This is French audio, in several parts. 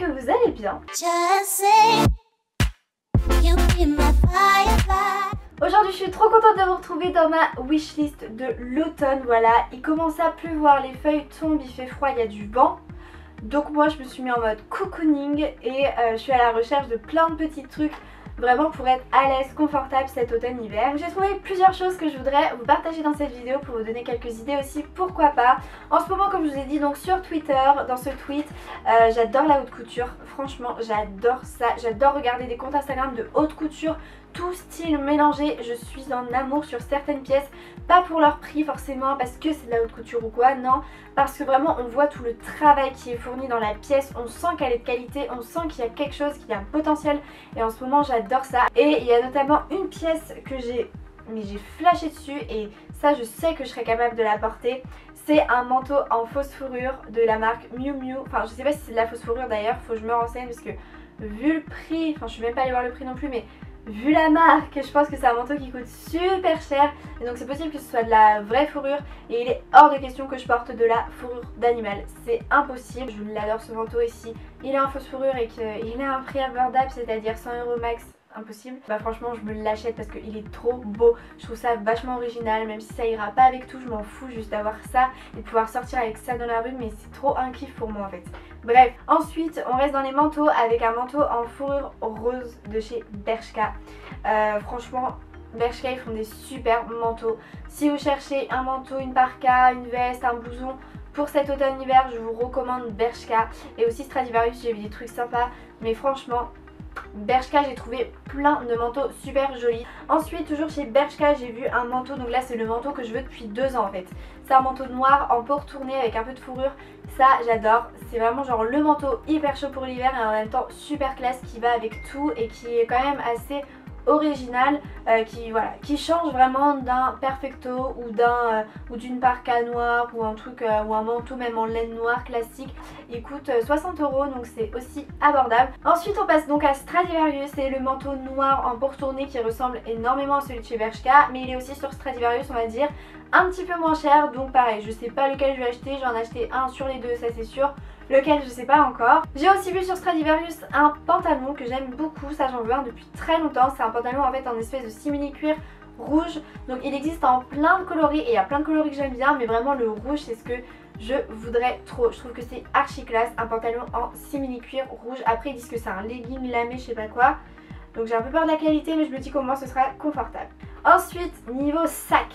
que vous allez bien. Aujourd'hui je suis trop contente de vous retrouver dans ma wishlist de l'automne. Voilà, il commence à pleuvoir, les feuilles tombent, il fait froid, il y a du vent. Donc moi je me suis mis en mode cocooning et je suis à la recherche de plein de petits trucs vraiment pour être à l'aise, confortable cet automne-hiver. J'ai trouvé plusieurs choses que je voudrais vous partager dans cette vidéo pour vous donner quelques idées aussi, pourquoi pas. En ce moment, comme je vous ai dit donc sur Twitter, dans ce tweet, j'adore la haute couture. Franchement j'adore ça, j'adore regarder des comptes Instagram de haute couture, tout style mélangé. Je suis en amour sur certaines pièces, pas pour leur prix forcément parce que c'est de la haute couture ou quoi, non, parce que vraiment on voit tout le travail qui est fourni dans la pièce, on sent qu'elle est de qualité, on sent qu'il y a quelque chose, qu'il y a un potentiel et en ce moment j'adore ça. Et il y a notamment une pièce que j'ai flashé dessus et ça je sais que je serais capable de la porter. C'est un manteau en fausse fourrure de la marque Miu Miu, enfin je sais pas si c'est de la fausse fourrure d'ailleurs, faut que je me renseigne parce que vu le prix, enfin je suis même pas allée voir le prix non plus, mais vu la marque, je pense que c'est un manteau qui coûte super cher et donc c'est possible que ce soit de la vraie fourrure et il est hors de question que je porte de la fourrure d'animal, c'est impossible. Je l'adore ce manteau ici, il est en fausse fourrure et qu'il a un prix abordable, c'est-à-dire 100 € max. Impossible. Bah franchement je me l'achète parce qu'il est trop beau, je trouve ça vachement original, même si ça ira pas avec tout, je m'en fous juste d'avoir ça et de pouvoir sortir avec ça dans la rue, mais c'est trop un kiff pour moi en fait. Bref, ensuite on reste dans les manteaux avec un manteau en fourrure rose de chez Bershka. Franchement Bershka ils font des super manteaux. Si vous cherchez un manteau, une parka, une veste, un blouson pour cet automne-hiver, je vous recommande Bershka et aussi Stradivarius, j'ai vu des trucs sympas, mais franchement Bershka j'ai trouvé plein de manteaux super jolis. Ensuite toujours chez Bershka j'ai vu un manteau, donc là c'est le manteau que je veux depuis 2 ans en fait. C'est un manteau noir en peau retournée avec un peu de fourrure, ça j'adore. C'est vraiment genre le manteau hyper chaud pour l'hiver et en même temps super classe qui va avec tout et qui est quand même assez original, qui change vraiment d'un perfecto ou d'une parka noire ou un truc ou un manteau même en laine noire classique. Il coûte 60 € donc c'est aussi abordable. Ensuite on passe donc à Stradivarius, c'est le manteau noir en peau retournée qui ressemble énormément à celui de chez Bershka, mais il est aussi sur Stradivarius on va dire un petit peu moins cher, donc pareil je sais pas lequel je vais acheter, j'en ai acheté un sur les deux ça c'est sûr. Lequel je sais pas encore. J'ai aussi vu sur Stradivarius un pantalon que j'aime beaucoup, ça j'en veux un depuis très longtemps. C'est un pantalon en fait en espèce de simili cuir rouge, donc il existe en plein de coloris et il y a plein de coloris que j'aime bien, mais vraiment le rouge c'est ce que je voudrais trop. Je trouve que c'est archi classe, un pantalon en simili cuir rouge. Après ils disent que c'est un legging lamé je sais pas quoi, donc j'ai un peu peur de la qualité mais je me dis qu'au moins ce sera confortable. Ensuite niveau sac.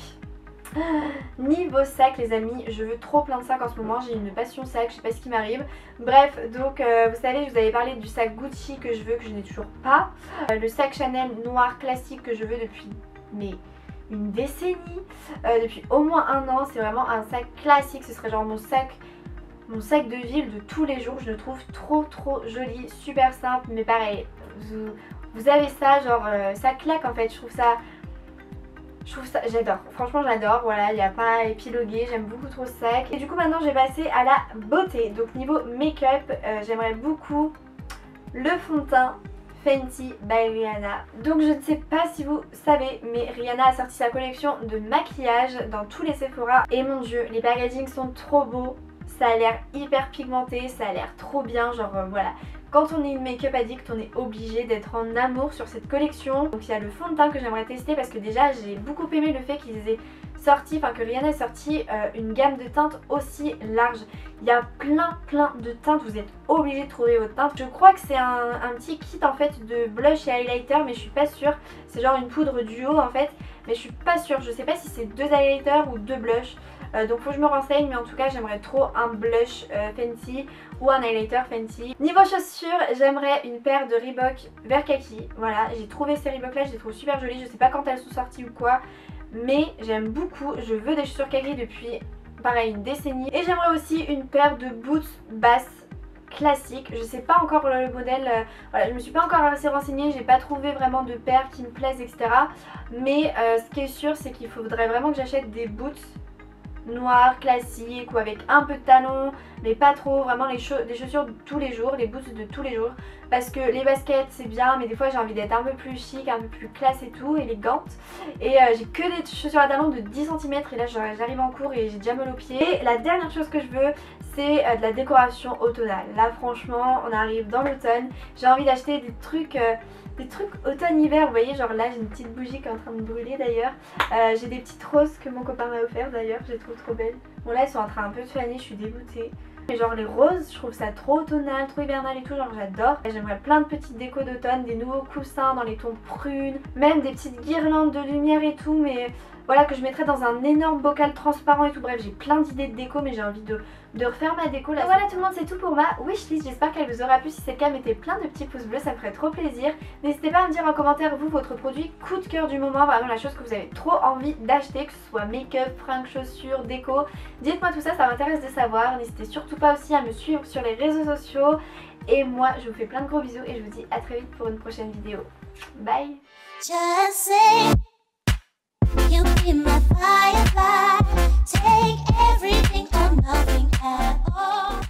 Niveau sac les amis, je veux trop plein de sacs en ce moment, j'ai une passion sac, je sais pas ce qui m'arrive. Bref, donc vous savez je vous avais parlé du sac Gucci que je veux, que je n'ai toujours pas. Le sac Chanel noir classique que je veux depuis une décennie, depuis au moins 1 an. C'est vraiment un sac classique, ce serait genre mon sac de ville de tous les jours. Je le trouve trop joli, super simple, mais pareil, vous avez ça, genre ça claque en fait, je trouve ça, j'adore, franchement j'adore, voilà, il n'y a pas à épiloguer, j'aime beaucoup trop ce sac. Et du coup maintenant je vais passer à la beauté, donc niveau make-up, j'aimerais beaucoup le fond de teint Fenty by Rihanna. Donc je ne sais pas si vous savez, mais Rihanna a sorti sa collection de maquillage dans tous les Sephora et mon dieu, les packagings sont trop beaux, ça a l'air hyper pigmenté, ça a l'air trop bien, genre voilà. Quand on est une make-up addict, on est obligé d'être en amour sur cette collection. Donc il y a le fond de teint que j'aimerais tester parce que déjà j'ai beaucoup aimé le fait qu'ils aient sorti, enfin que Rihanna ait sorti une gamme de teintes aussi large. Il y a plein de teintes, vous êtes obligé de trouver votre teinte. Je crois que c'est un petit kit en fait de blush et highlighter mais je suis pas sûre. C'est genre une poudre duo en fait, mais je suis pas sûre. Je sais pas si c'est 2 highlighters ou 2 blushs. Donc faut que je me renseigne, mais en tout cas j'aimerais trop un blush Fenty ou un highlighter Fenty. Niveau chaussures, j'aimerais une paire de Reebok vert kaki. Voilà, j'ai trouvé ces Reebok là, je les trouve super jolies. Je sais pas quand elles sont sorties ou quoi, mais j'aime beaucoup. Je veux des chaussures kaki depuis pareil une décennie. Et j'aimerais aussi une paire de boots basses classiques. Je sais pas encore le modèle, voilà, je me suis pas encore assez renseignée, j'ai pas trouvé vraiment de paires qui me plaisent etc. Mais ce qui est sûr c'est qu'il faudrait vraiment que j'achète des boots noirs classiques ou avec un peu de talons mais pas trop, vraiment des chaussures de tous les jours, les boots de tous les jours, parce que les baskets c'est bien mais des fois j'ai envie d'être un peu plus chic, un peu plus classe et tout, élégante, et j'ai que des chaussures à talons de 10 cm et là j'arrive en cours et j'ai déjà mal aux pieds. Et la dernière chose que je veux c'est de la décoration automnale. Là franchement on arrive dans l'automne, j'ai envie d'acheter des trucs automne-hiver. Vous voyez, genre là j'ai une petite bougie qui est en train de brûler d'ailleurs. J'ai des petites roses que mon copain m'a offert d'ailleurs, je les trouve trop belles. Bon là elles sont en train un peu de faner, je suis dégoûtée. Mais genre les roses, je trouve ça trop automnal, trop hivernal et tout, genre j'adore. J'aimerais plein de petites décos d'automne, des nouveaux coussins dans les tons prunes, même des petites guirlandes de lumière et tout, mais voilà, que je mettrais dans un énorme bocal transparent et tout. Bref, j'ai plein d'idées de déco, mais j'ai envie de refaire ma déco là. Voilà tout le monde, c'est tout pour ma wishlist. J'espère qu'elle vous aura plu. Si c'est le cas, mettez plein de petits pouces bleus, ça me ferait trop plaisir. N'hésitez pas à me dire en commentaire vous votre produit coup de cœur du moment, vraiment la chose que vous avez trop envie d'acheter, que ce soit make-up, fringues, chaussures, déco. Dites-moi tout ça, ça m'intéresse de savoir. N'hésitez surtout pas aussi à me suivre sur les réseaux sociaux. Et moi, je vous fais plein de gros bisous et je vous dis à très vite pour une prochaine vidéo. Bye. Just say you be my firefly. Take everything or nothing at all.